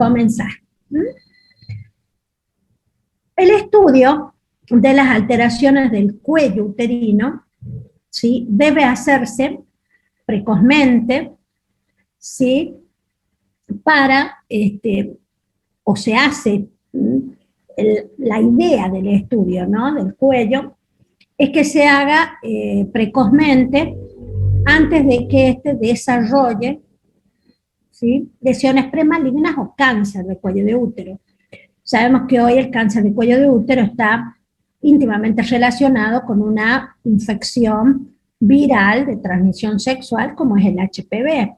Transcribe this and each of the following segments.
comenzar. ¿Mm? El estudio de las alteraciones del cuello uterino, ¿sí?, debe hacerse precozmente, ¿sí?, para, o se hace, la idea del estudio, ¿no?, del cuello, es que se haga precozmente antes de que éste desarrolle, ¿sí?, lesiones premalignas o cáncer de cuello de útero. Sabemos que hoy el cáncer de cuello de útero está íntimamente relacionado con una infección viral de transmisión sexual como es el HPV.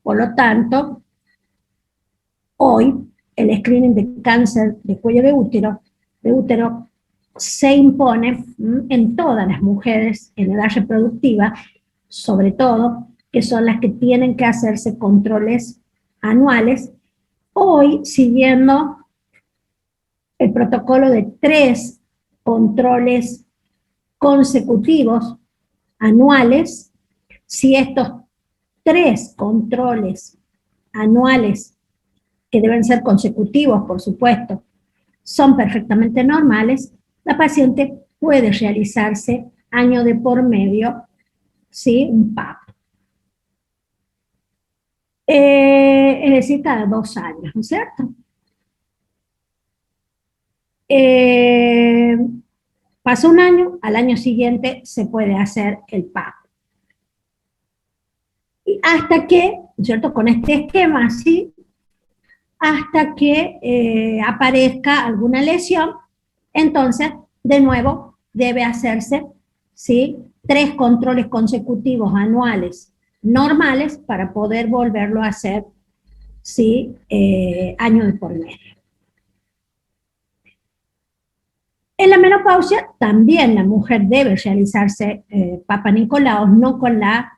Por lo tanto, hoy el screening de cáncer de cuello de útero se impone en todas las mujeres en edad reproductiva, sobre todo, que son las que tienen que hacerse controles anuales, hoy siguiendo el protocolo de 3 controles consecutivos anuales. Si estos 3 controles anuales, que deben ser consecutivos, por supuesto, son perfectamente normales, la paciente puede realizarse año de por medio, ¿sí?, un PAP. Es decir, cada 2 años, ¿no es cierto? Pasa un año, al año siguiente se puede hacer el PAP. Y hasta que, ¿cierto?, con este esquema así, hasta que aparezca alguna lesión, entonces, de nuevo, debe hacerse, ¿sí?, 3 controles consecutivos anuales normales para poder volverlo a hacer, ¿sí?, año de por medio. En la menopausia también la mujer debe realizarse Papa Nicolaos, no con la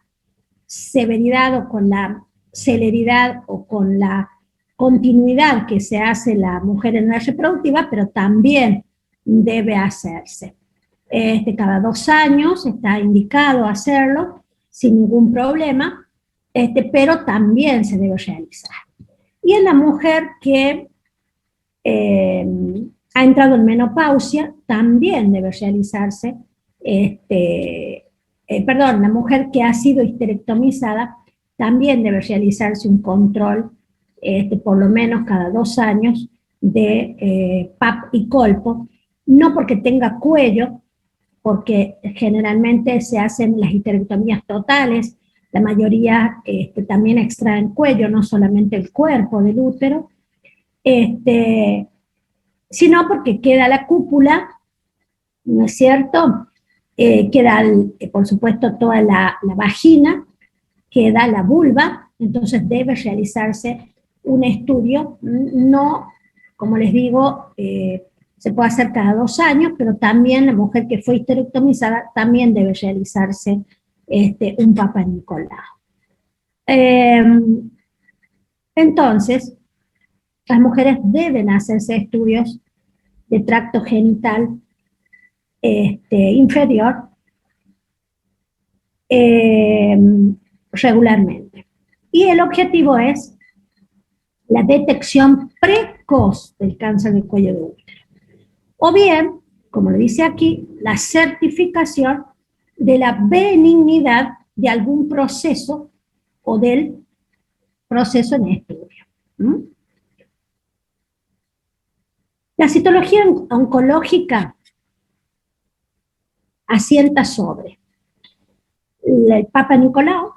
severidad o con la celeridad o con la continuidad que se hace la mujer en edad reproductiva, pero también debe hacerse. Cada 2 años está indicado hacerlo sin ningún problema, pero también se debe realizar. Y en la mujer que ha entrado en menopausia, también debe realizarse, la mujer que ha sido histerectomizada, también debe realizarse un control, por lo menos cada 2 años, de PAP y colpo, no porque tenga cuello, porque generalmente se hacen las histerectomías totales, la mayoría también extraen cuello, no solamente el cuerpo del útero, sino porque queda la cúpula, ¿no es cierto? Queda, por supuesto, toda la vagina, queda la vulva, entonces debe realizarse un estudio, no, como les digo, se puede hacer cada 2 años, pero también la mujer que fue histerectomizada también debe realizarse un Papa Nicolau. Entonces, las mujeres deben hacerse estudios de tracto genital inferior regularmente. Y el objetivo es la detección precoz del cáncer de cuello de útero. O bien, como lo dice aquí, la certificación de la benignidad de algún proceso o del proceso en estudio. La citología oncológica asienta sobre el Papa Nicolau,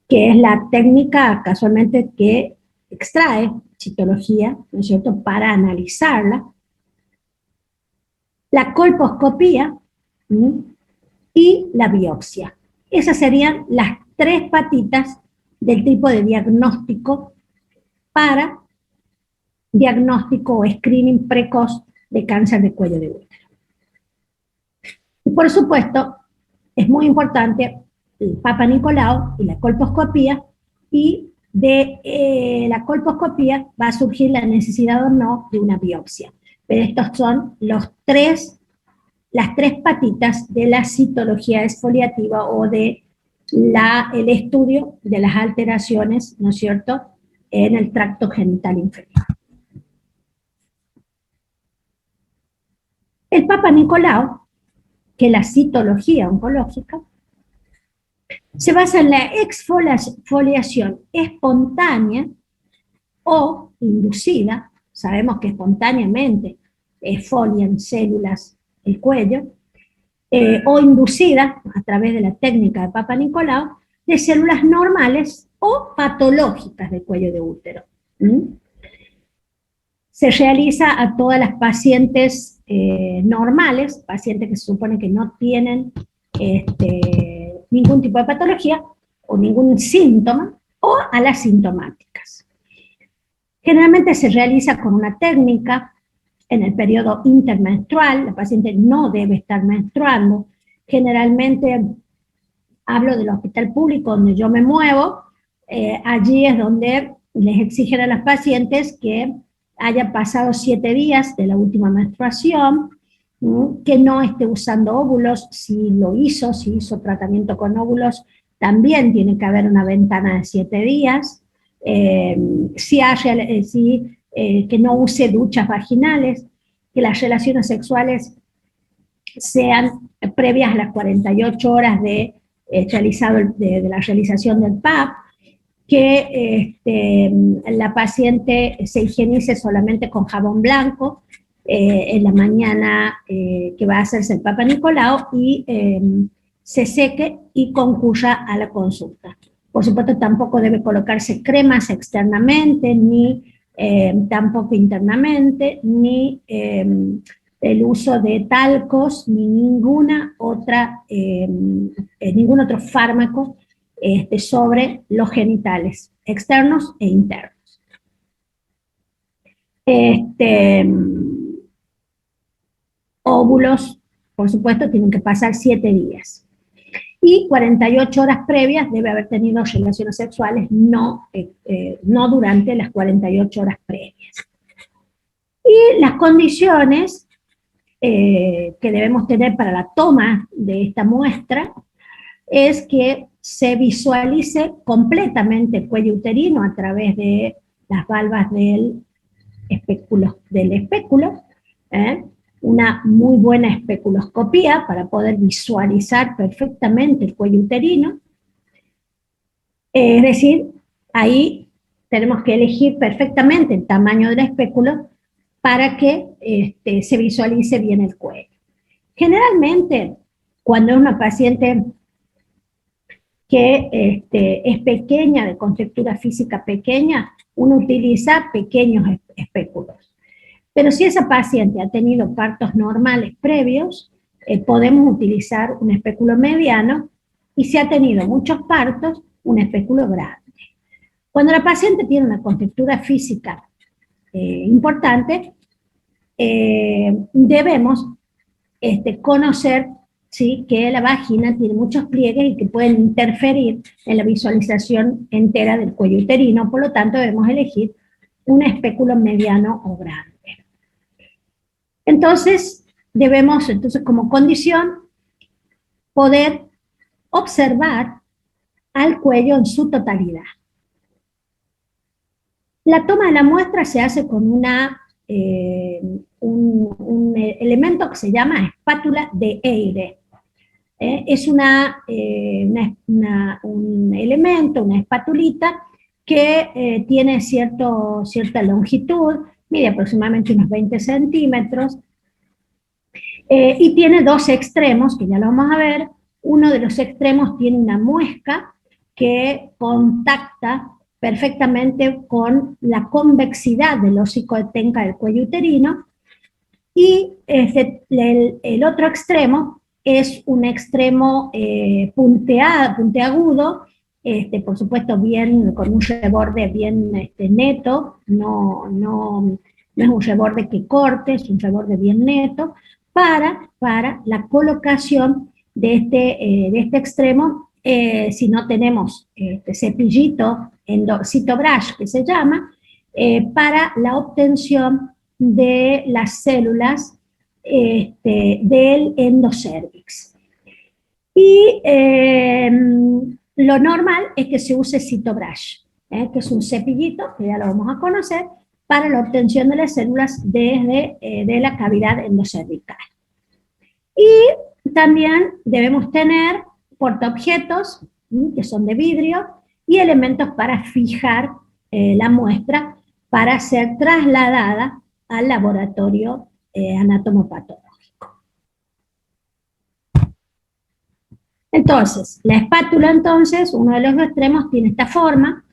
que es la técnica casualmente que extrae citología, ¿no es cierto?, para analizarla, la colposcopía y la biopsia. Esas serían las 3 patitas del tipo de diagnóstico para diagnóstico o screening precoz de cáncer de cuello de útero. Y por supuesto, es muy importante el Papa Nicolau y la colposcopía, y de la colposcopía va a surgir la necesidad o no de una biopsia. Pero estos son las 3 patitas de la citología exfoliativa o de el estudio de las alteraciones, ¿no es cierto?, en el tracto genital inferior. El Papa Nicolau, que es la citología oncológica, se basa en la exfoliación espontánea o inducida. Sabemos que espontáneamente folian células el cuello, o inducida a través de la técnica de Papa Nicolau, de células normales o patológicas del cuello de útero. Se realiza a todas las pacientes normales, pacientes que se supone que no tienen ningún tipo de patología o ningún síntoma, o a las sintomáticas. Generalmente se realiza con una técnica en el periodo intermenstrual. La paciente no debe estar menstruando. Generalmente, hablo del hospital público donde yo me muevo, allí es donde les exigen a las pacientes que haya pasado 7 días de la última menstruación, que no esté usando óvulos. Si hizo tratamiento con óvulos, también tiene que haber una ventana de 7 días, que no use duchas vaginales, que las relaciones sexuales sean previas a las 48 horas de la realización del PAP, que la paciente se higienice solamente con jabón blanco en la mañana que va a hacerse el Papa Nicolau, y se seque y concurra a la consulta. Por supuesto, tampoco debe colocarse cremas externamente, ni tampoco internamente, ni el uso de talcos, ni ningún otro fármaco sobre los genitales, externos e internos. Óvulos, por supuesto, tienen que pasar 7 días. Y 48 horas previas debe haber tenido relaciones sexuales, no durante las 48 horas previas. Y las condiciones que debemos tener para la toma de esta muestra es que se visualice completamente el cuello uterino a través de las valvas del espéculo, una muy buena especuloscopía para poder visualizar perfectamente el cuello uterino. Es decir, ahí tenemos que elegir perfectamente el tamaño del espéculo para que se visualice bien el cuello. Generalmente, cuando es una paciente que es pequeña, de contextura física pequeña, uno utiliza pequeños espéculos. Pero si esa paciente ha tenido partos normales previos, podemos utilizar un espéculo mediano, y si ha tenido muchos partos, un espéculo grande. Cuando la paciente tiene una contextura física importante, debemos conocer, ¿sí?, que la vagina tiene muchos pliegues y que pueden interferir en la visualización entera del cuello uterino. Por lo tanto, debemos elegir un espéculo mediano o grande. Entonces, debemos, como condición, poder observar al cuello en su totalidad. La toma de la muestra se hace con un elemento que se llama espátula de Eyre. Es un elemento, una espatulita, que tiene cierta longitud, mide aproximadamente unos 20 centímetros, y tiene 2 extremos, que ya lo vamos a ver. Uno de los extremos tiene una muesca que contacta perfectamente con la convexidad del hocico de Tenca del cuello uterino, y el otro extremo es un extremo puntiagudo, por supuesto con un reborde bien neto, no es un reborde que corte, es un reborde bien neto, para la colocación de este extremo, si no tenemos cepillito, citobrush que se llama, para la obtención de las células del endocervix. Y lo normal es que se use Cytobrush, que es un cepillito, que ya lo vamos a conocer, para la obtención de las células desde de la cavidad endocervical. Y también debemos tener portaobjetos, que son de vidrio, y elementos para fijar la muestra para ser trasladada al laboratorio anatomopatológico. Entonces, la espátula, entonces, uno de los extremos tiene esta forma,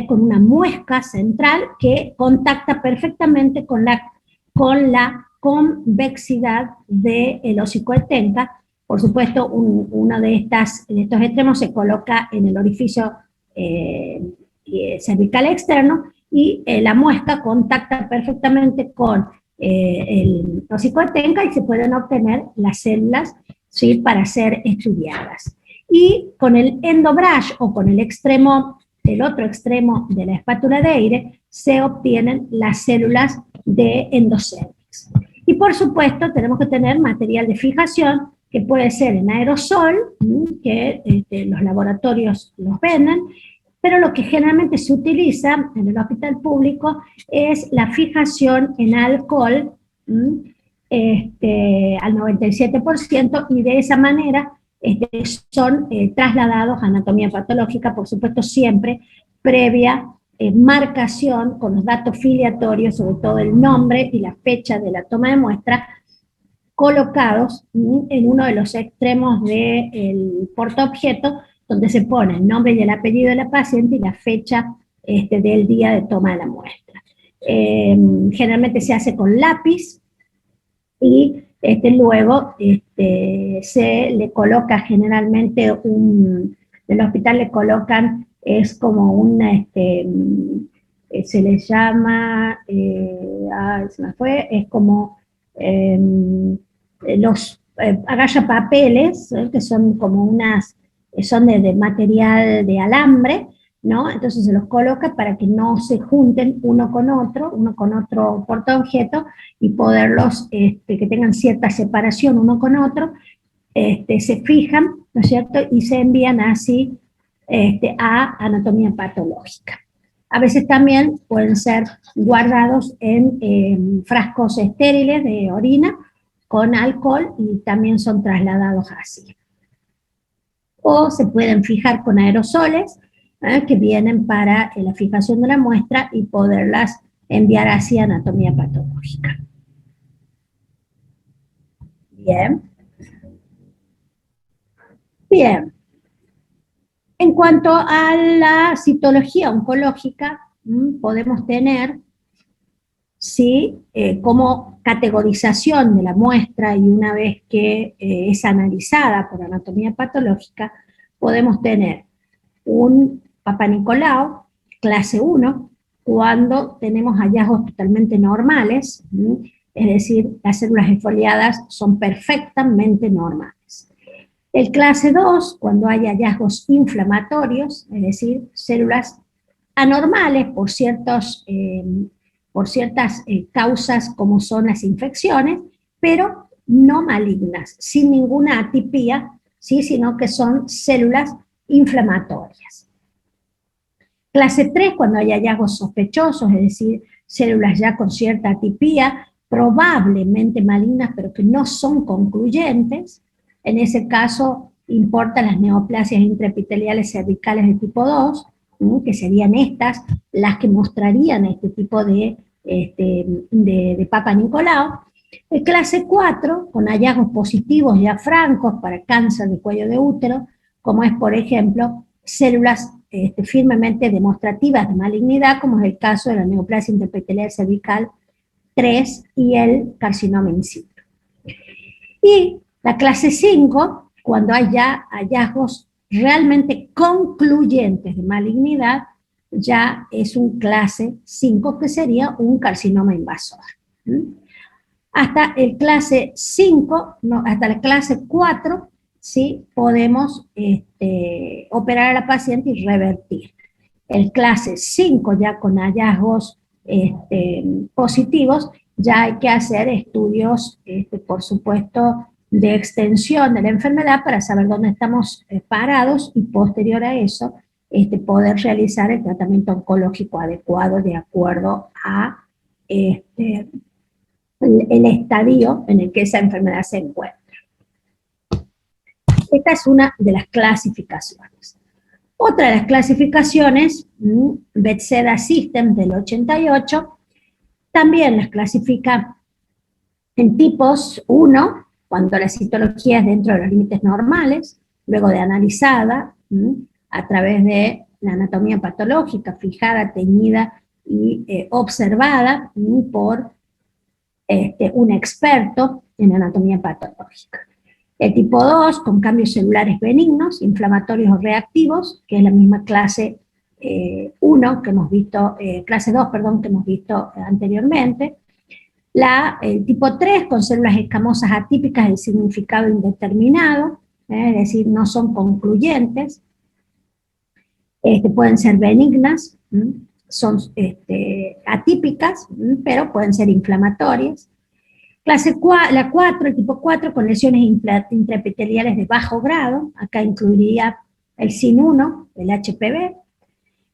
con una muesca central que contacta perfectamente con la convexidad del hocico de Tenca. Por supuesto, uno de estos extremos se coloca en el orificio cervical externo y la muesca contacta perfectamente con el hocico de Tenca y se pueden obtener las células, ¿sí?, para ser estudiadas. Y con el endobrush o con el otro extremo de la espátula de aire se obtienen las células de endocervix. Y por supuesto tenemos que tener material de fijación que puede ser en aerosol, que los laboratorios los venden, pero lo que generalmente se utiliza en el hospital público es la fijación en alcohol, al 97%, y de esa manera son trasladados a anatomía patológica, por supuesto siempre previa marcación con los datos filiatorios, sobre todo el nombre y la fecha de la toma de muestra, colocados en uno de los extremos del portaobjeto, donde se pone el nombre y el apellido de la paciente y la fecha del día de toma de la muestra. Generalmente se hace con lápiz y luego se le coloca generalmente del hospital le colocan, es como se le llama, se me fue, es como los agallapapeles, que son como son de material de alambre, ¿no? Entonces se los coloca para que no se junten uno con otro portaobjeto, y poderlos, que tengan cierta separación uno con otro, se fijan, ¿no es cierto?, y se envían así a anatomía patológica. A veces también pueden ser guardados en frascos estériles de orina con alcohol y también son trasladados así. O se pueden fijar con aerosoles, que vienen para la fijación de la muestra y poderlas enviar así a anatomía patológica. Bien. Bien. En cuanto a la citología oncológica, podemos tener, ¿sí?, como categorización de la muestra, y una vez que es analizada por anatomía patológica, podemos tener un Papa Nicolau, clase 1, cuando tenemos hallazgos totalmente normales, es decir, las células esfoliadas son perfectamente normales. El clase 2, cuando hay hallazgos inflamatorios, es decir, células anormales por ciertas causas como son las infecciones, pero no malignas, sin ninguna atipía, ¿sí?, sino que son células inflamatorias. Clase 3, cuando hay hallazgos sospechosos, es decir, células ya con cierta atipía, probablemente malignas, pero que no son concluyentes. En ese caso, importan las neoplasias intraepiteliales cervicales de tipo 2, que serían estas las que mostrarían este tipo de Papa Nicolau. El clase 4, con hallazgos positivos ya francos para cáncer de cuello de útero, como es, por ejemplo, células firmemente demostrativas de malignidad, como es el caso de la neoplasia intraepitelial cervical 3 y el carcinoma in situ. Y la clase 5, cuando hay ya hallazgos realmente concluyentes de malignidad, ya es un clase 5, que sería un carcinoma invasor. Hasta el clase 5, no, hasta la clase 4, ¿sí?, podemos operar a la paciente y revertir. El clase 5, ya con hallazgos positivos, ya hay que hacer estudios, por supuesto, de extensión de la enfermedad para saber dónde estamos parados y posterior a eso poder realizar el tratamiento oncológico adecuado de acuerdo a el estadio en el que esa enfermedad se encuentra. Esta es una de las clasificaciones. Otra de las clasificaciones, Bethesda System del 88, también las clasifica en tipos 1, cuando la citología es dentro de los límites normales, luego de analizada a través de la anatomía patológica, fijada, teñida y observada por un experto en anatomía patológica. El tipo 2, con cambios celulares benignos, inflamatorios o reactivos, que es la misma clase 1 que hemos visto, clase 2, perdón, que hemos visto anteriormente. El tipo 3, con células escamosas atípicas de significado indeterminado, es decir, no son concluyentes, pueden ser benignas, son atípicas, pero pueden ser inflamatorias. La 4, el tipo 4, con lesiones intraepiteliales de bajo grado, acá incluiría el SIN1, el HPV,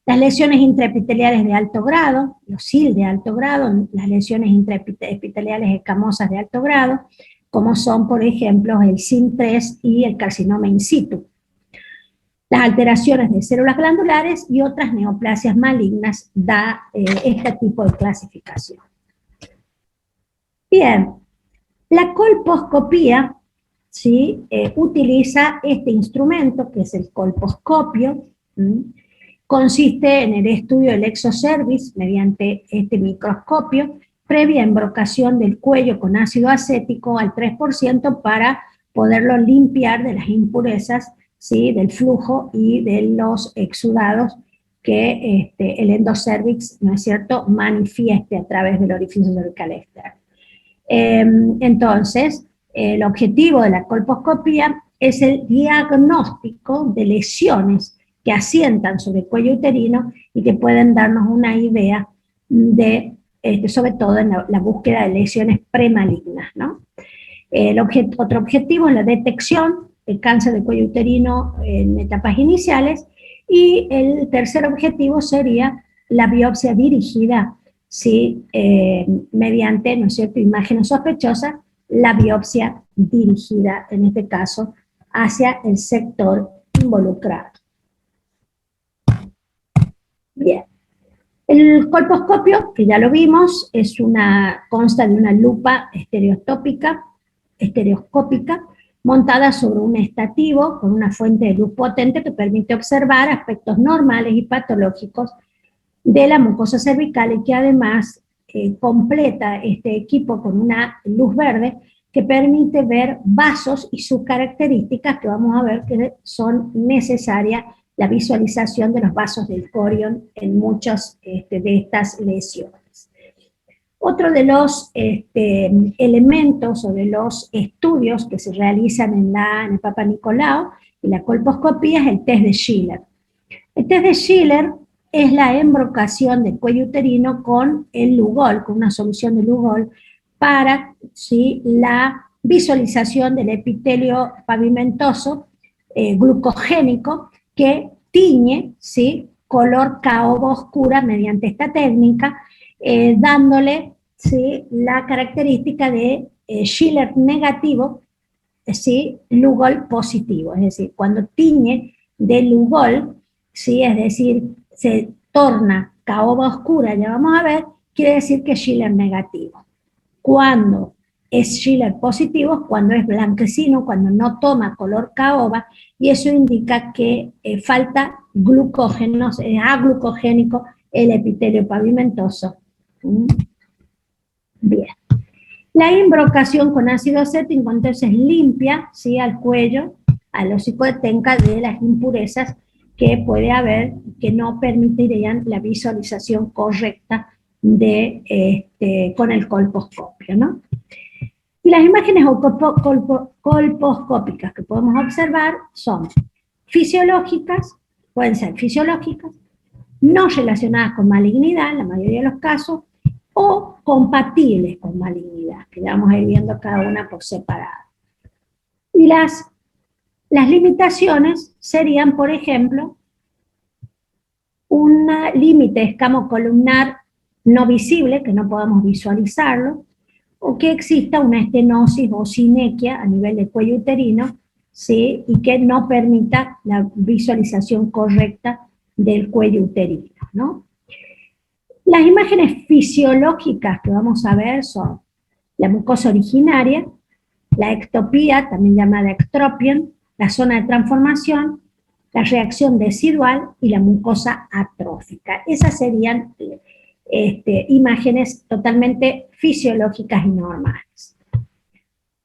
las lesiones intraepiteliales de alto grado, los SIL de alto grado, las lesiones intraepiteliales escamosas de alto grado, como son, por ejemplo, el SIN3 y el carcinoma in situ. Las alteraciones de células glandulares y otras neoplasias malignas da este tipo de clasificación. Bien, la colposcopía, ¿sí? Utiliza este instrumento, que es el colposcopio, consiste en el estudio del exocervix mediante este microscopio, previa embrocación del cuello con ácido acético al 3% para poderlo limpiar de las impurezas, ¿sí? Del flujo y de los exudados que el endocervix, ¿no es cierto?, manifieste a través del orificio cervical externo. Entonces, el objetivo de la colposcopía es el diagnóstico de lesiones que asientan sobre el cuello uterino y que pueden darnos una idea de, sobre todo en la búsqueda de lesiones premalignas, ¿no? Otro objetivo es la detección del cáncer de cuello uterino en etapas iniciales, y el tercer objetivo sería la biopsia dirigida, ¿sí? Mediante, ¿no es cierto?, imágenes sospechosas, la biopsia dirigida, en este caso, hacia el sector involucrado. Bien. El colposcopio, que ya lo vimos, consta de una lupa estereoscópica, montada sobre un estativo con una fuente de luz potente que permite observar aspectos normales y patológicos de la mucosa cervical, y que además completa este equipo con una luz verde que permite ver vasos y sus características, que vamos a ver que son necesarias la visualización de los vasos del corion en muchas de estas lesiones. Otro de los elementos o de los estudios que se realizan en el Papa Nicolau y la colposcopía es el test de Schiller. El test de Schiller es la embrocación del cuello uterino con el Lugol, con una solución de Lugol, para, ¿sí?, la visualización del epitelio pavimentoso glucogénico, que tiñe, ¿sí?, color caoba oscura mediante esta técnica, dándole, ¿sí?, la característica de Schiller negativo, ¿sí?, Lugol positivo. Es decir, cuando tiñe de Lugol, ¿sí?, es decir, se torna caoba oscura, ya vamos a ver, quiere decir que es Schiller negativo. Cuando es Schiller positivo, cuando es blanquecino, cuando no toma color caoba, y eso indica que falta glucógeno, es aglucogénico el epitelio pavimentoso. Bien. La imbrocación con ácido acético entonces limpia, ¿sí?, al cuello, al hocico de tenca, de las impurezas que puede haber, que no permitirían la visualización correcta con el colposcopio, ¿no? Y las imágenes colposcópicas que podemos observar son fisiológicas, pueden ser fisiológicas, no relacionadas con malignidad, en la mayoría de los casos, o compatibles con malignidad, que ya vamos a ir viendo cada una por separado. Y las limitaciones serían, por ejemplo, un límite escamocolumnar no visible, que no podamos visualizarlo, o que exista una estenosis o sinequia a nivel de cuello uterino, ¿sí? Y que no permita la visualización correcta del cuello uterino, ¿no? Las imágenes fisiológicas que vamos a ver son la mucosa originaria, la ectopía, también llamada ectropion, la zona de transformación, la reacción decidual y la mucosa atrófica. Esas serían imágenes totalmente fisiológicas y normales.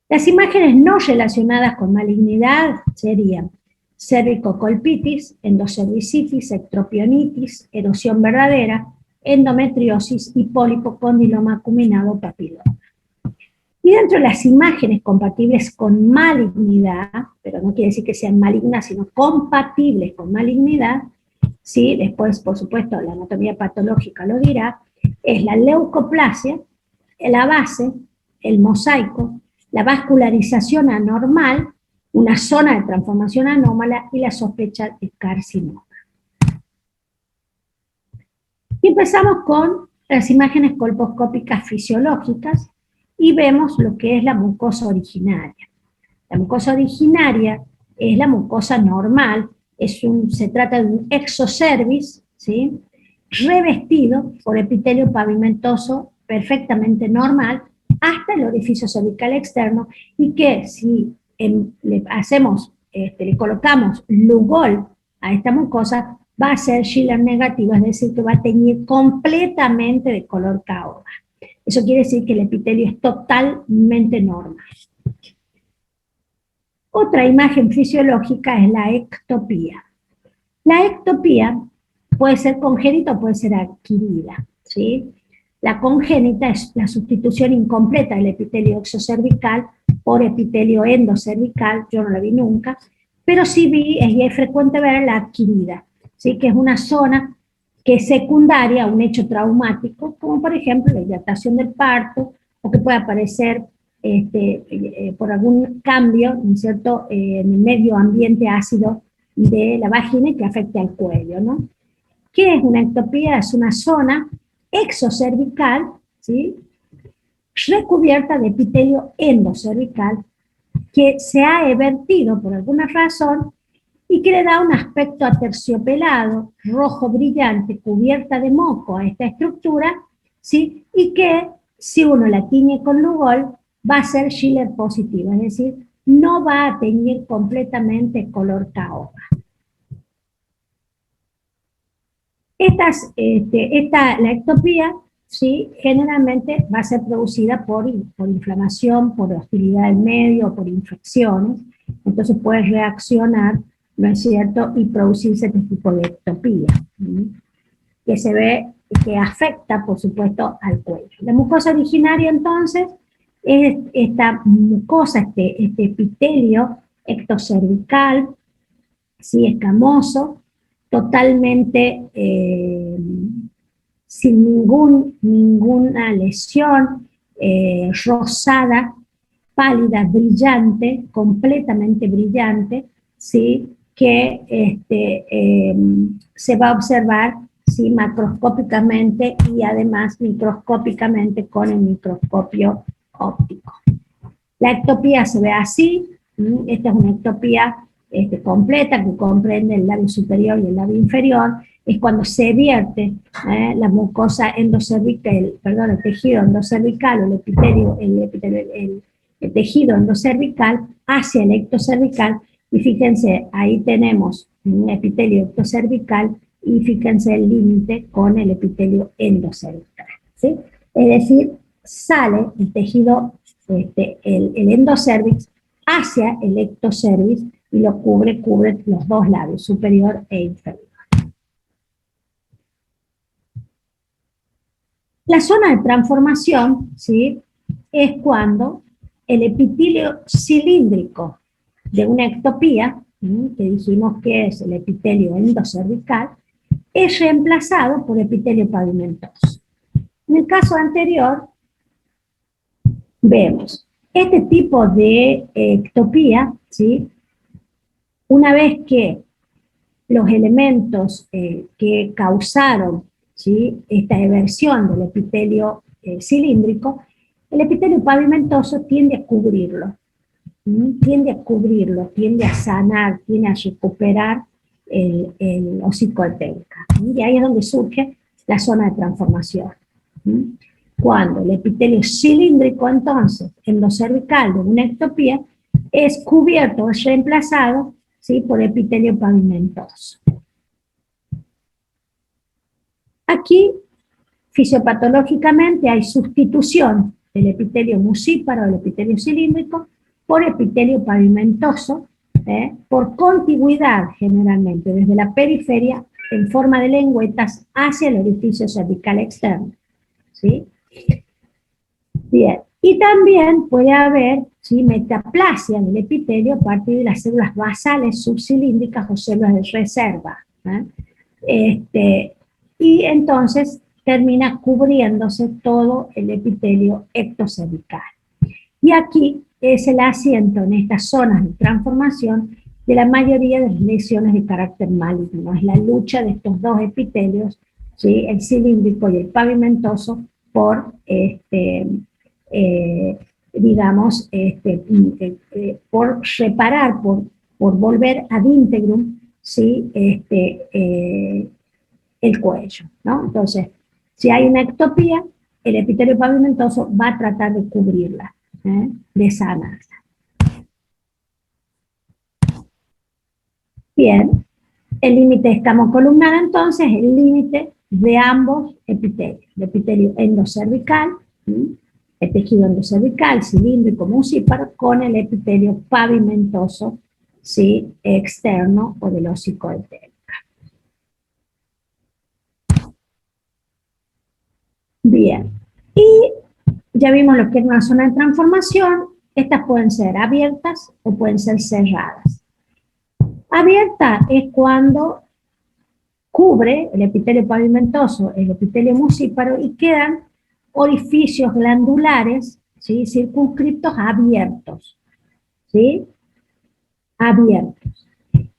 Las imágenes no relacionadas con malignidad serían cervicocolpitis, endocervicitis, ectropionitis, erosión verdadera, endometriosis y pólipo condiloma acuminado papiloma. Y dentro de las imágenes compatibles con malignidad, pero no quiere decir que sean malignas, sino compatibles con malignidad, ¿sí? Después, por supuesto, la anatomía patológica lo dirá, es la leucoplasia, la base, el mosaico, la vascularización anormal, una zona de transformación anómala y la sospecha de carcinoma. Y empezamos con las imágenes colposcópicas fisiológicas y vemos lo que es la mucosa originaria. La mucosa originaria es la mucosa normal, se trata de un exocervix, ¿sí? Revestido por epitelio pavimentoso perfectamente normal hasta el orificio cervical externo, y que si le colocamos Lugol a esta mucosa, va a ser Schiller negativo, es decir, que va a teñir completamente de color caoba. Eso quiere decir que el epitelio es totalmente normal. Otra imagen fisiológica es la ectopía. La ectopía puede ser congénita o puede ser adquirida, ¿sí? La congénita es la sustitución incompleta del epitelio exocervical por epitelio endocervical, yo no la vi nunca, pero sí vi, y es frecuente ver la adquirida, ¿sí? Que es una zona que es secundaria a un hecho traumático, como por ejemplo la dilatación del parto, o que puede aparecer por algún cambio, ¿no es cierto?, en el medio ambiente ácido de la vagina y que afecte al cuello, ¿no? ¿Qué es una ectopía? Es una zona exocervical, ¿sí?, recubierta de epitelio endocervical que se ha evertido por alguna razón y que le da un aspecto aterciopelado, rojo brillante, cubierta de moco a esta estructura, ¿sí?, y que si uno la tiñe con Lugol va a ser Schiller positivo, es decir, no va a teñir completamente color caoba. La ectopía, ¿sí?, generalmente va a ser producida por inflamación, por hostilidad del medio, por infecciones, entonces puede reaccionar, ¿no es cierto?, y producirse este tipo de ectopía, ¿sí?, que se ve que afecta, por supuesto, al cuello. La mucosa originaria, entonces, es esta mucosa, este epitelio ectocervical, ¿sí?, escamoso, totalmente sin ninguna lesión, rosada, pálida, brillante, completamente brillante, ¿sí?, que se va a observar, ¿sí?, macroscópicamente y además microscópicamente con el microscopio óptico. La ectopía se ve así, esta es una ectopía completa que comprende el labio superior y el labio inferior, es cuando se vierte la mucosa endocervical, perdón, el tejido endocervical o el tejido endocervical hacia el ectocervical, y fíjense, ahí tenemos un epitelio ectocervical y fíjense el límite con el epitelio endocervical, ¿sí? Es decir, sale el tejido, el endocervix hacia el ectocervix y lo cubre los dos labios, superior e inferior. La zona de transformación, ¿sí?, es cuando el epitelio cilíndrico de una ectopía, que dijimos que es el epitelio endocervical, es reemplazado por epitelio pavimentoso. En el caso anterior, vemos Este tipo de ectopía, ¿sí? Una vez que los elementos que causaron, ¿sí?, esta eversión del epitelio cilíndrico, el epitelio pavimentoso tiende a cubrirlo, tiende a sanar, tiende a recuperar el hocico etélica. Y ahí es donde surge la zona de transformación. Cuando el epitelio cilíndrico, entonces, endocervical de una ectopía, es cubierto, es reemplazado, ¿sí?, por epitelio pavimentoso. Aquí, fisiopatológicamente, hay sustitución del epitelio musíparo, del epitelio cilíndrico, por epitelio pavimentoso, por contigüidad generalmente, desde la periferia en forma de lengüetas hacia el orificio cervical externo, ¿sí? Bien, y también puede haber, ¿sí?, metaplasia del epitelio a partir de las células basales subcilíndricas o células de reserva, y entonces termina cubriéndose todo el epitelio ectocervical. Y aquí es el asiento en estas zonas de transformación de la mayoría de las lesiones de carácter maligno. Es la lucha de estos dos epitelios, ¿sí?, el cilíndrico y el pavimentoso, por, digamos, por reparar, por volver ad integrum, ¿sí?, el cuello, ¿no? Entonces, si hay una ectopía, el epitelio pavimentoso va a tratar de cubrirla, de sanarla. Bien, el límite escamocolumnar entonces es el límite de ambos epitelios, el epitelio endocervical, el tejido endocervical, cilíndrico, musíparo, con el epitelio pavimentoso, ¿sí?, externo o del hocico etélico. Bien, y ya vimos lo que es una zona de transformación. Estas pueden ser abiertas o pueden ser cerradas. Abierta es cuando cubre el epitelio pavimentoso, el epitelio musíparo, y quedan orificios glandulares, ¿sí?, circunscriptos abiertos, ¿sí?, abiertos.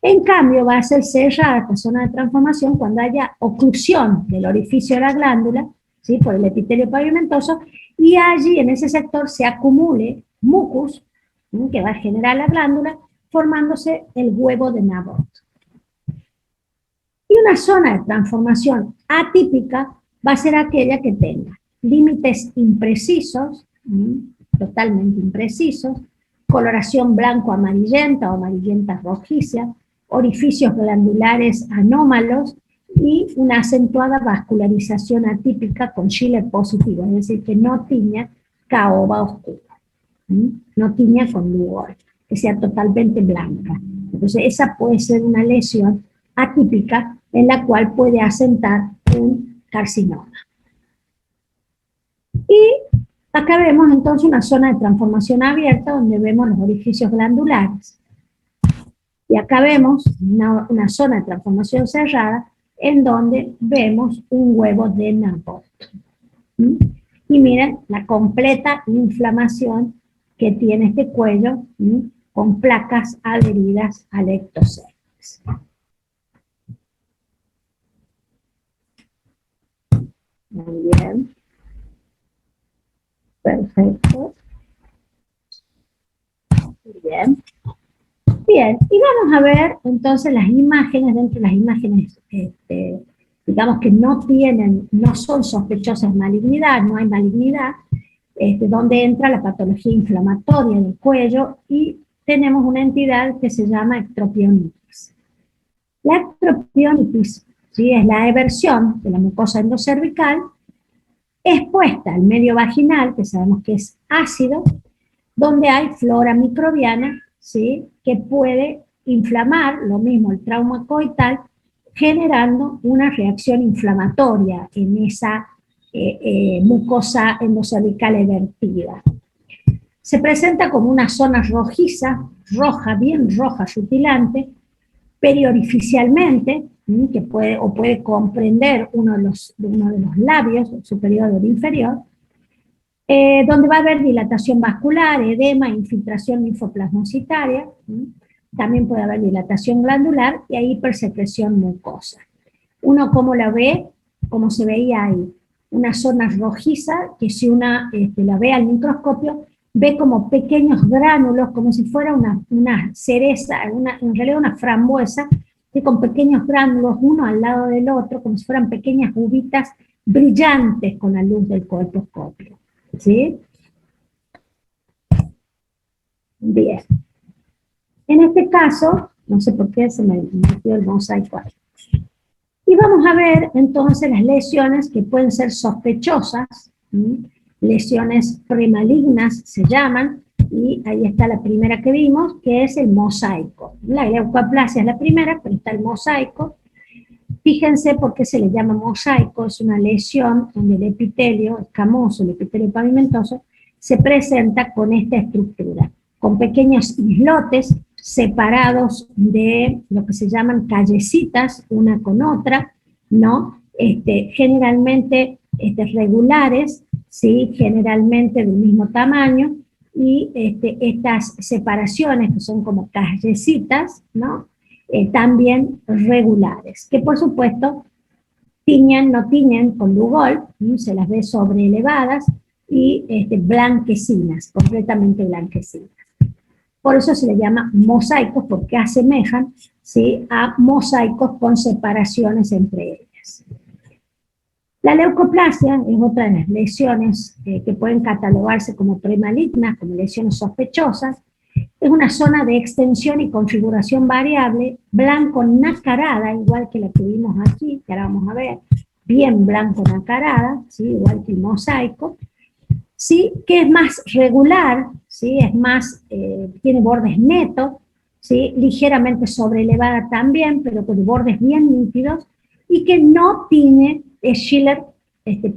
En cambio, va a ser cerrada esta zona de transformación cuando haya oclusión del orificio de la glándula, ¿sí?, por el epitelio pavimentoso, y allí en ese sector se acumule mucus, ¿sí?, que va a generar la glándula, formándose el huevo de Nabot. Y una zona de transformación atípica va a ser aquella que tenga límites imprecisos, totalmente imprecisos, coloración blanco-amarillenta o amarillenta rojiza, orificios glandulares anómalos y una acentuada vascularización atípica con Schiller positivo, es decir, que no tiña caoba oscura, no tiña con lugol, que sea totalmente blanca. Entonces esa puede ser una lesión atípica en la cual puede asentar un carcinoma. Y acá vemos entonces una zona de transformación abierta donde vemos los orificios glandulares. Y acá vemos una zona de transformación cerrada en donde vemos un huevo de Nabot. Y miren la completa inflamación que tiene este cuello, con placas adheridas al ectocervix. Muy bien. Perfecto. Bien. Bien, y vamos a ver entonces las imágenes, dentro de las imágenes, digamos que no son sospechosas de malignidad, no hay malignidad, donde entra la patología inflamatoria del cuello y tenemos una entidad que se llama ectropionitis. La ectropionitis, ¿sí?, es la eversión de la mucosa endocervical expuesta al medio vaginal, que sabemos que es ácido, donde hay flora microbiana, ¿sí?, que puede inflamar, lo mismo el trauma coital, generando una reacción inflamatoria en esa mucosa endocervical evertida. Se presenta como una zona rojiza, roja, bien roja, rutilante, periorificialmente, que puede comprender uno de los labios, superior o inferior, donde va a haber dilatación vascular, edema, infiltración linfoplasmocitaria, también puede haber dilatación glandular y hay hipersecreción mucosa. Uno como la ve, como se veía ahí, una zona rojiza que si una la ve al microscopio, ve como pequeños gránulos, como si fuera una cereza, en realidad una frambuesa, que con pequeños gránulos uno al lado del otro, como si fueran pequeñas uvitas brillantes con la luz del colposcopio. ¿Sí? Bien. En este caso, no sé por qué se me metió el mosaico ahí. Y vamos a ver entonces las lesiones que pueden ser sospechosas, lesiones premalignas se llaman, y ahí está la primera que vimos, que es el mosaico. La leucoplasia es la primera, pero está el mosaico. Fíjense por qué se le llama mosaico, es una lesión donde el epitelio escamoso, el epitelio pavimentoso, se presenta con esta estructura, con pequeños islotes separados de lo que se llaman callecitas, una con otra, ¿no? Generalmente regulares, ¿sí? Generalmente del mismo tamaño, y estas separaciones, que son como callecitas, ¿no? También regulares, que por supuesto no tiñen con Lugol, se las ve sobreelevadas y blanquecinas, completamente blanquecinas. Por eso se le llama mosaicos, porque asemejan, ¿sí?, a mosaicos con separaciones entre ellas. La leucoplasia es otra de las lesiones que pueden catalogarse como premalignas, como lesiones sospechosas. Es una zona de extensión y configuración variable, blanco nacarada, igual que la que vimos aquí, que ahora vamos a ver, bien blanco nacarada, ¿sí?, igual que el mosaico, ¿sí?, que es más regular, ¿sí?, es más, tiene bordes netos, ¿sí?, ligeramente sobreelevada también, pero con bordes bien nítidos, y que no tiñe, es Schiller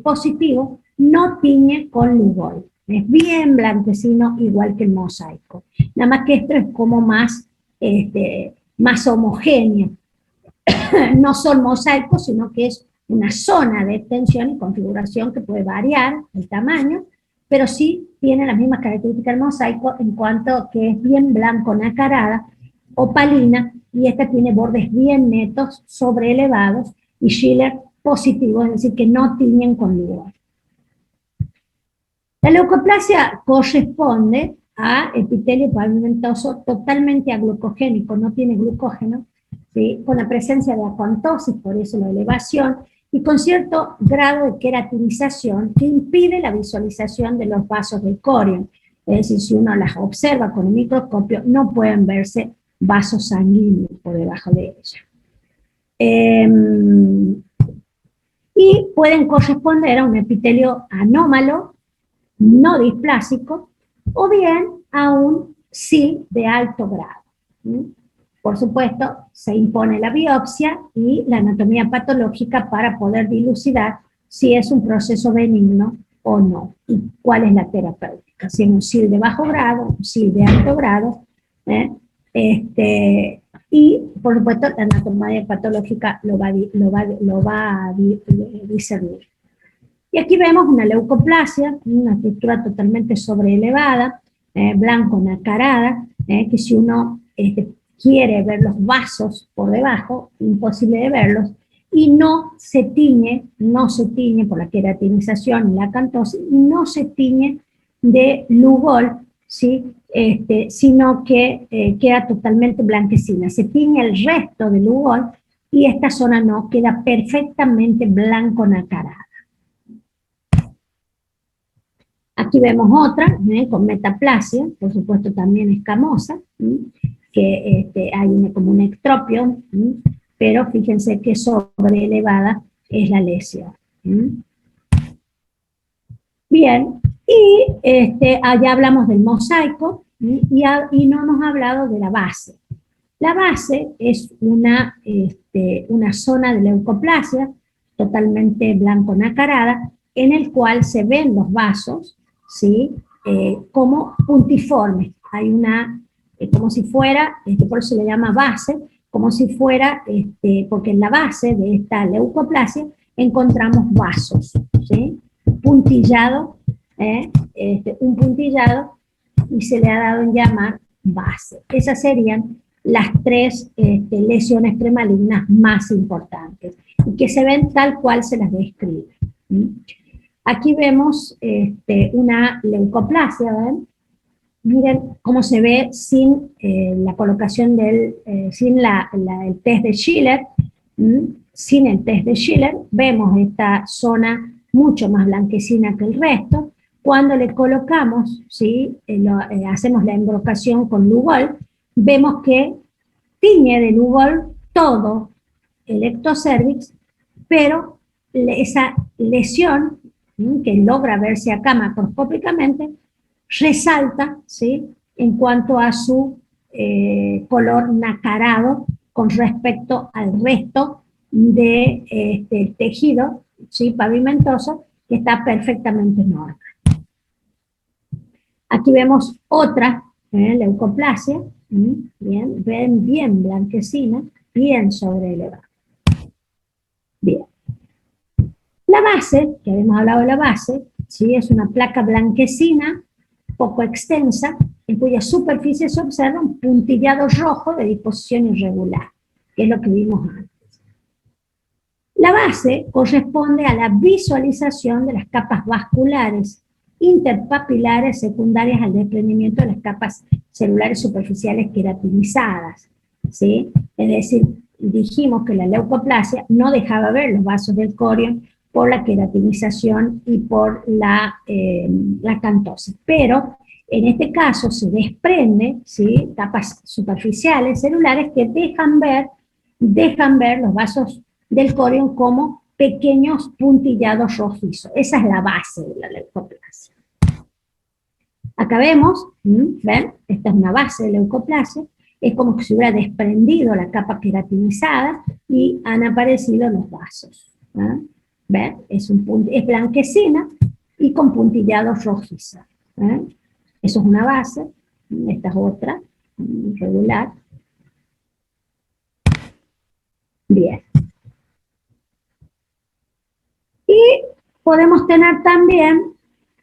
positivo, no tiñe con Lugol. Es bien blanquecino, igual que el mosaico. Nada más que esto es como más, más homogéneo. No son mosaicos, sino que es una zona de extensión y configuración que puede variar el tamaño, pero sí tiene las mismas características del mosaico en cuanto a que es bien blanco nacarada, opalina, y esta tiene bordes bien netos, sobreelevados, y Schiller positivo, es decir, que no tiñen con Lugol. La leucoplasia corresponde a epitelio pavimentoso totalmente aglucogénico, no tiene glucógeno, ¿sí?, con la presencia de acontosis, por eso la elevación, y con cierto grado de queratinización que impide la visualización de los vasos del corion. Es decir, si uno las observa con el microscopio, no pueden verse vasos sanguíneos por debajo de ella. Y pueden corresponder a un epitelio anómalo, no displásico, o bien a un sí de alto grado. Por supuesto, se impone la biopsia y la anatomía patológica para poder dilucidar si es un proceso benigno o no, y cuál es la terapéutica, si es un SIL de bajo grado, un SIL de alto grado, y por supuesto la anatomía patológica lo va a discernir. Y aquí vemos una leucoplasia, una estructura totalmente sobreelevada, blanco nacarada, que si uno quiere ver los vasos por debajo, imposible de verlos, y no se tiñe por la queratinización y la acantosis, no se tiñe de Lugol, ¿sí?, sino que queda totalmente blanquecina. Se tiñe el resto de Lugol y esta zona no, queda perfectamente blanco nacarada. Aquí vemos otra, con metaplasia, por supuesto también escamosa, que hay como un ectropio, pero fíjense que sobreelevada es la lesión. Bien, y allá hablamos del mosaico, y no hemos hablado de la base. La base es una zona de leucoplasia, totalmente blanco nacarada, en el cual se ven los vasos, ¿sí?, como puntiformes. Hay una, como si fuera, por eso se le llama base, como si fuera, porque en la base de esta leucoplasia encontramos vasos, ¿sí?, puntillados un puntillado, y se le ha dado en llamar base. Esas serían las tres lesiones premalignas más importantes, y que se ven tal cual se las describe. Aquí vemos una leucoplasia, ¿ven? Miren cómo se ve sin la colocación sin el test de Schiller. Sin el test de Schiller, vemos esta zona mucho más blanquecina que el resto. Cuando le colocamos, ¿sí? Hacemos la embrocación con Lugol, vemos que tiñe de Lugol todo el ectocervix, pero esa lesión, que logra verse acá macroscópicamente, resalta, ¿sí? En cuanto a su color nacarado con respecto al resto del tejido, ¿sí? Pavimentoso, que está perfectamente normal. Aquí vemos otra leucoplasia, bien blanquecina, bien sobreelevada. Bien. La base, que habíamos hablado de la base, ¿sí? Es una placa blanquecina, poco extensa, en cuya superficie se observa un puntillado rojo de disposición irregular, que es lo que vimos antes. La base corresponde a la visualización de las capas vasculares interpapilares secundarias al desprendimiento de las capas celulares superficiales queratinizadas, ¿sí? Es decir, dijimos que la leucoplasia no dejaba ver los vasos del corion por la queratinización y por la acantosis, pero en este caso se desprende, ¿sí? Capas superficiales celulares que dejan ver los vasos del corion como pequeños puntillados rojizos. Esa es la base de la leucoplasia. Acá vemos, ¿ven? Esta es una base de leucoplasia, es como que se hubiera desprendido la capa queratinizada y han aparecido los vasos. ¿Ven? Es blanquecina y con puntillados rojizos. Eso es una base, esta es otra, regular. Bien. Y podemos tener también,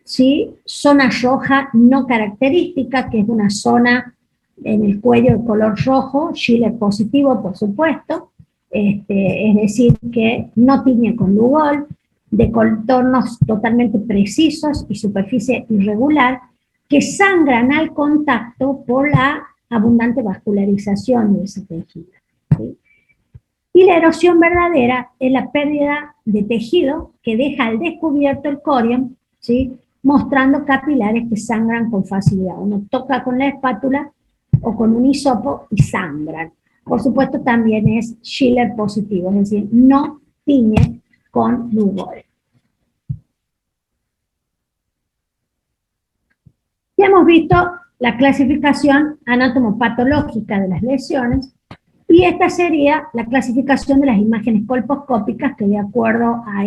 ¿sí? Zona roja no característica, que es una zona en el cuello de color rojo, Schiller positivo, por supuesto, es decir, que no tiñe con Lugol, de contornos totalmente precisos y superficie irregular, que sangran al contacto por la abundante vascularización de ese tejido, ¿sí? Y la erosión verdadera es la pérdida de tejido que deja al descubierto el corion, ¿sí? Mostrando capilares que sangran con facilidad. Uno toca con la espátula o con un hisopo y sangran. Por supuesto también es Schiller positivo, es decir, no tiñe con Lugol. Ya hemos visto la clasificación anatomopatológica de las lesiones, y esta sería la clasificación de las imágenes colposcópicas que, de acuerdo a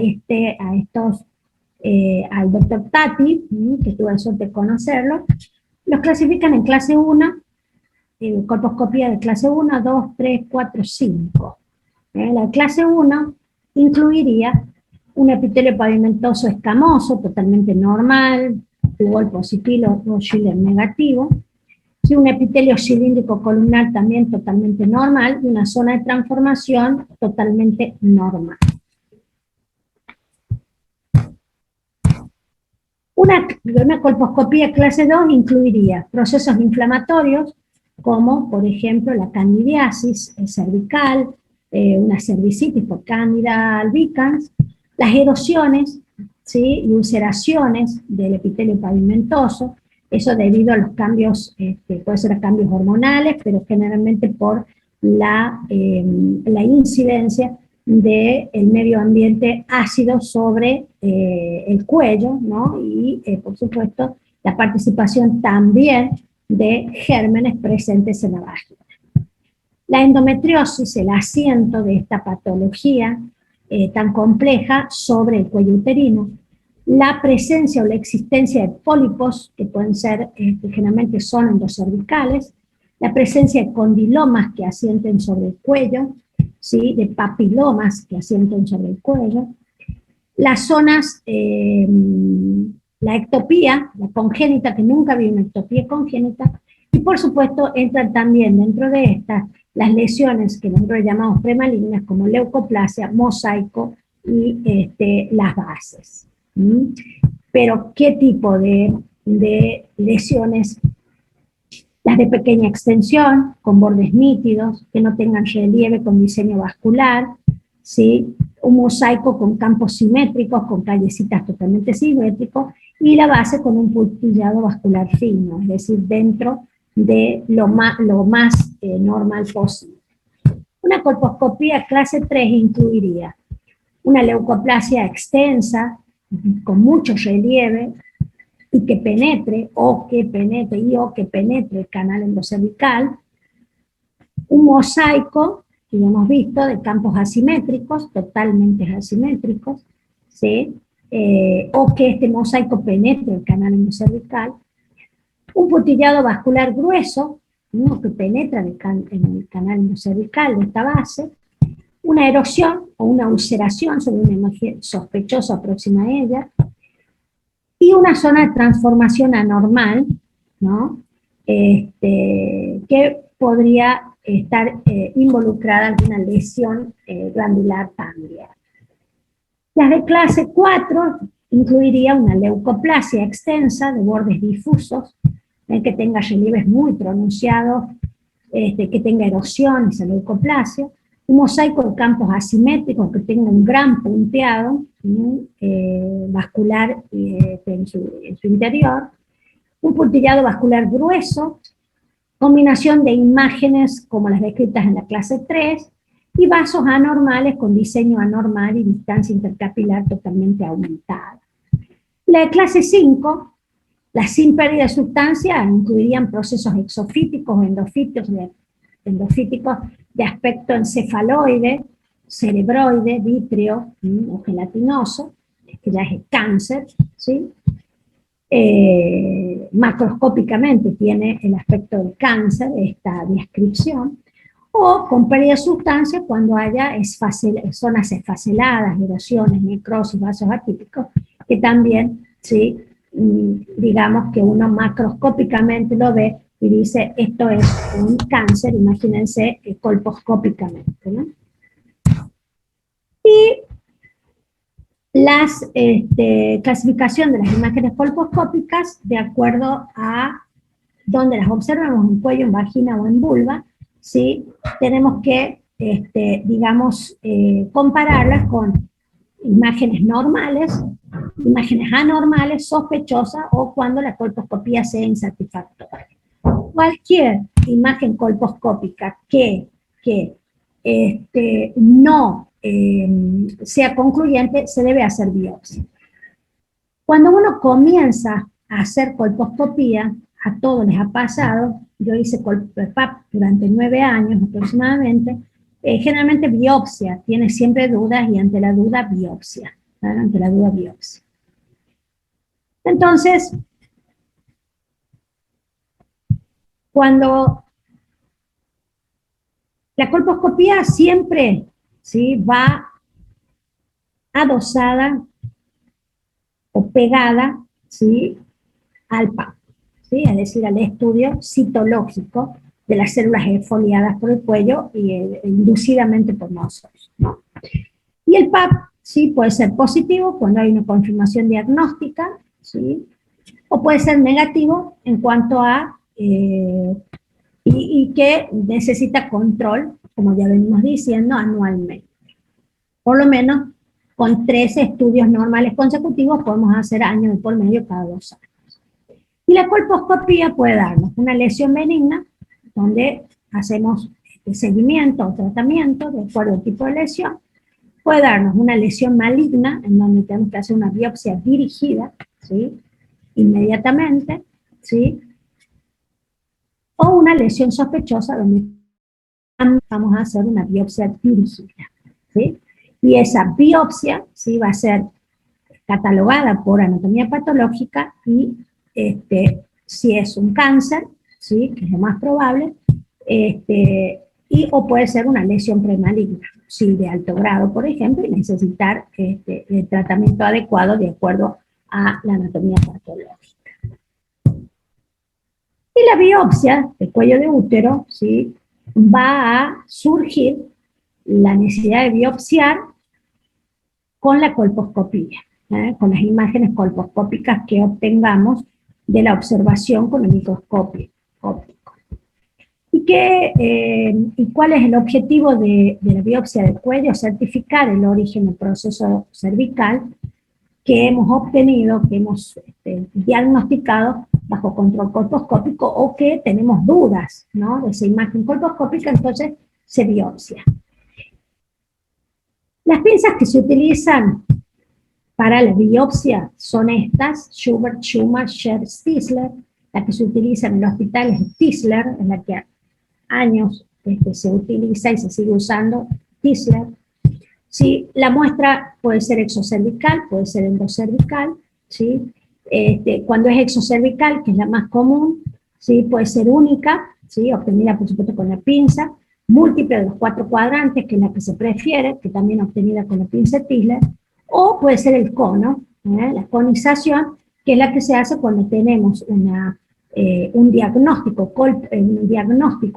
al doctor Tati, que tuve la suerte de conocerlo, los clasifican en clase 1, colposcopía de clase 1, 2, 3, 4, 5. La clase 1 incluiría un epitelio pavimentoso escamoso, totalmente normal, Lugol positivo o Schiller negativo, y un epitelio cilíndrico columnar también totalmente normal, y una zona de transformación totalmente normal. Una colposcopía clase 2 incluiría procesos inflamatorios, como por ejemplo la candidiasis cervical, una cervicitis por Candida albicans, las erosiones, ¿sí? Y ulceraciones del epitelio pavimentoso, eso debido a los cambios, puede ser a cambios hormonales, pero generalmente por la incidencia del medio ambiente ácido sobre el cuello, ¿no? Y por supuesto la participación también de gérmenes presentes en la vagina. La endometriosis, el asiento de esta patología tan compleja sobre el cuello uterino, la presencia o la existencia de pólipos, que pueden ser, que generalmente son endocervicales, la presencia de condilomas que asienten sobre el cuello, ¿sí? De papilomas que asienten sobre el cuello, las zonas la ectopía, la congénita, que nunca vi una ectopía congénita, y por supuesto entran también dentro de estas las lesiones que nosotros llamamos premalignas, como leucoplasia, mosaico y las bases. ¿Mm? Pero, ¿qué tipo de lesiones? Las de pequeña extensión, con bordes nítidos, que no tengan relieve con diseño vascular, ¿sí? Un mosaico con campos simétricos, con callecitas totalmente simétricos, y la base con un puntillado vascular fino, es decir, dentro de lo más normal posible. Una colposcopía clase 3 incluiría una leucoplasia extensa, con mucho relieve, y que penetre, o que penetre el canal endocervical, un mosaico, que ya hemos visto, de campos asimétricos, totalmente asimétricos, ¿sí? O que este mosaico penetre el canal endocervical, un putillado vascular grueso, ¿no? Que penetra en el canal endocervical de esta base, una erosión o una ulceración sobre una imagen sospechosa próxima a ella, y una zona de transformación anormal, ¿no? Que podría estar involucrada en una lesión glandular familiar. Las de clase 4 incluiría una leucoplasia extensa de bordes difusos, que tenga relieves muy pronunciados, que tenga erosión, esa leucoplasia, un mosaico de campos asimétricos que tenga un gran punteado vascular en su interior, un puntillado vascular grueso, combinación de imágenes como las descritas en la clase 3, y vasos anormales con diseño anormal y distancia intercapilar totalmente aumentada. La de clase 5, las sin pérdida de sustancia, incluirían procesos exofíticos o endofíticos de aspecto encefaloide, cerebroide, vítreo o gelatinoso, que ya es el cáncer, ¿sí? Macroscópicamente tiene el aspecto del cáncer, esta descripción, o con pérdida de sustancia cuando haya zonas esfaceladas, erosiones, necrosis, vasos atípicos, que también, ¿sí? Digamos que uno macroscópicamente lo ve y dice, esto es un cáncer, imagínense colposcópicamente, ¿no? Y las clasificación de las imágenes colposcópicas de acuerdo a donde las observamos, en cuello, en vagina o en vulva, ¿sí? Tenemos que, digamos, compararlas con imágenes normales, imágenes anormales, sospechosas, o cuando la colposcopía sea insatisfactoria. Cualquier imagen colposcópica que no sea concluyente, se debe hacer biopsia. Cuando uno comienza a hacer colposcopía, a todos les ha pasado, yo hice PAP durante 9 años aproximadamente, generalmente biopsia, tiene siempre dudas y ante la duda biopsia, ¿verdad? Ante la duda biopsia. Entonces, cuando la colposcopía siempre, ¿sí?, va adosada o pegada, ¿sí?, al PAP, ¿sí?, es decir, al estudio citológico de las células exfoliadas por el cuello y inducidamente por nosotros, ¿no? Y el PAP, sí, puede ser positivo cuando hay una confirmación diagnóstica, ¿sí?, o puede ser negativo en cuanto a y que necesita control, como ya venimos diciendo, anualmente. Por lo menos con 3 estudios normales consecutivos podemos hacer año por medio cada 2 años. Y la colposcopía puede darnos una lesión benigna, donde hacemos seguimiento o tratamiento de acuerdo al tipo de lesión. Puede darnos una lesión maligna, en donde tenemos que hacer una biopsia dirigida, ¿sí?, inmediatamente, ¿sí?, o una lesión sospechosa, donde vamos a hacer una biopsia dirigida, ¿sí? Y esa biopsia, ¿sí?, va a ser catalogada por anatomía patológica y si es un cáncer, ¿sí?, que es lo más probable, o puede ser una lesión premaligna, ¿sí?, de alto grado, por ejemplo, y necesitar el tratamiento adecuado de acuerdo a la anatomía patológica. Y la biopsia del cuello de útero, ¿sí?, va a surgir la necesidad de biopsiar con la colposcopía, con las imágenes colposcópicas que obtengamos de la observación con el microscopio óptico. ¿Y cuál es el objetivo de la biopsia del cuello? Certificar el origen del proceso cervical que hemos obtenido, que hemos diagnosticado bajo control colposcópico, o que tenemos dudas, ¿no?, de esa imagen colposcópica, entonces se biopsia. Las pinzas que se utilizan para la biopsia son estas: Schubert, Schumacher, Stisler. La que se utiliza en el hospital es Stisler, en la que años se utiliza y se sigue usando Stisler. ¿Sí? La muestra puede ser exocervical, puede ser endocervical, ¿sí? Cuando es exocervical, que es la más común, ¿sí?, puede ser única, ¿sí?, obtenida por supuesto con la pinza, múltiple de los 4 cuadrantes, que es la que se prefiere, que también obtenida con la pinza Stisler, o puede ser el cono, la conización, que es la que se hace cuando tenemos un diagnóstico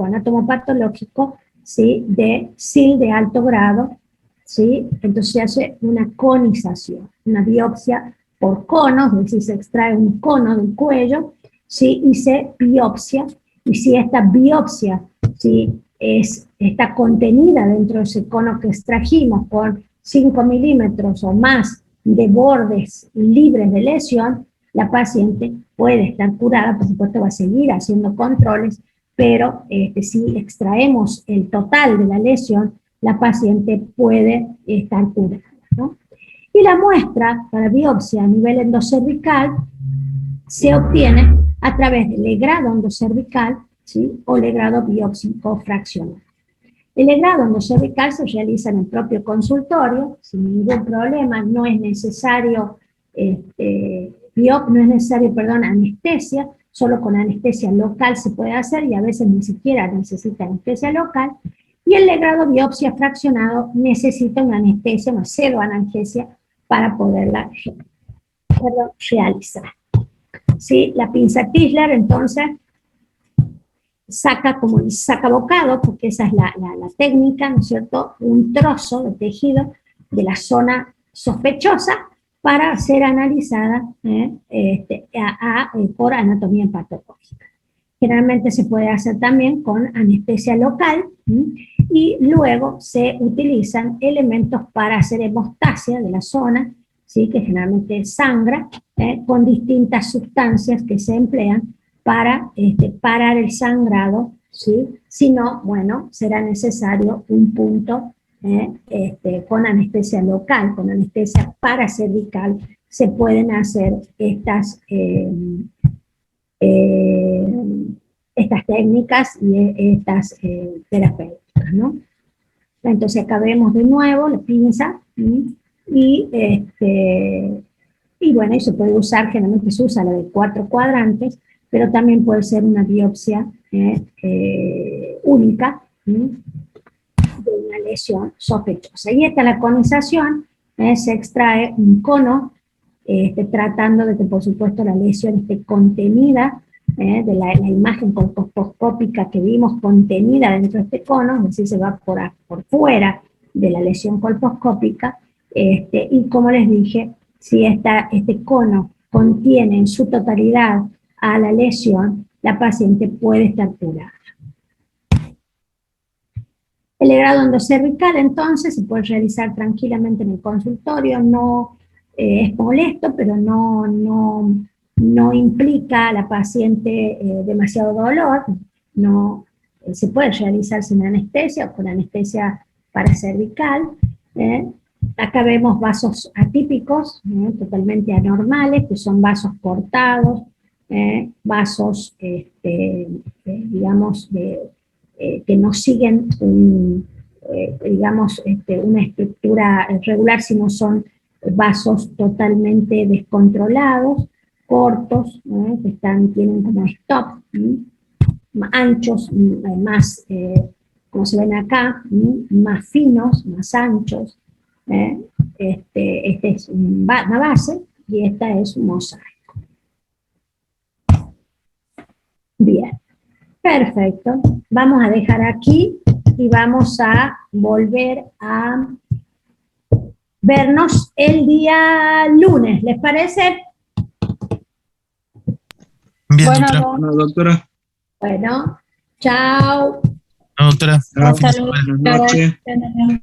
anatomopatológico, ¿sí?, de SIL de alto grado, ¿sí? Entonces se hace una conización, una biopsia por conos, es decir, se extrae un cono del cuello, ¿sí?, y se biopsia, y si esta biopsia, ¿sí?, está contenida dentro de ese cono que extrajimos con 5 milímetros o más de bordes libres de lesión, la paciente puede estar curada. Por supuesto va a seguir haciendo controles, pero si extraemos el total de la lesión, la paciente puede estar curada, ¿no? Y la muestra para biopsia a nivel endocervical se obtiene a través del legrado endocervical, ¿sí?, o legrado biópsico fraccional. El legrado endocervical se realiza en el propio consultorio sin ningún problema, no es necesario, anestesia, solo con anestesia local se puede hacer, y a veces ni siquiera necesita anestesia local. Y el legrado biopsia fraccionado necesita una anestesia, una pseudoanalgesia, para poderla realizar. ¿Sí? La pinza Stisler, entonces, saca como el sacabocado, porque esa es la técnica, ¿no es cierto?, un trozo de tejido de la zona sospechosa para ser analizada por anatomía patológica. Generalmente se puede hacer también con anestesia local, y luego se utilizan elementos para hacer hemostasia de la zona, ¿sí?, que generalmente sangra, con distintas sustancias que se emplean para parar el sangrado, ¿sí? Si no, bueno, será necesario un punto con anestesia local, con anestesia paracervical, se pueden hacer estas técnicas y estas terapéuticas, ¿no? Entonces acá vemos de nuevo la pinza, y bueno, y se puede usar, generalmente se usa la de 4 cuadrantes, pero también puede ser una biopsia única, de una lesión sospechosa. Y esta es la conización, se extrae un cono, tratando de que por supuesto la lesión esté contenida, de la imagen colposcópica que vimos contenida dentro de este cono, es decir, se va por fuera de la lesión colposcópica, y como les dije, si este cono contiene en su totalidad a la lesión, la paciente puede estar curada. El legrado endocervical, entonces, se puede realizar tranquilamente en el consultorio, no es molesto, pero no implica a la paciente demasiado dolor, se puede realizar sin anestesia o con anestesia paracervical. Acá vemos vasos atípicos, totalmente anormales, que son vasos cortados, vasos, digamos, que no siguen una estructura regular, sino son vasos totalmente descontrolados, cortos, que tienen como stop, anchos, más, como se ven acá, más finos, más anchos. Este es una base, y esta es un mosaico. Bien, perfecto. Vamos a dejar aquí y vamos a volver a vernos el día lunes, ¿les parece? Bien, Bueno, doctora. Bueno, doctora. bueno, chao. No, doctora. Gracias. Hasta luego. Buenas noches. Chao.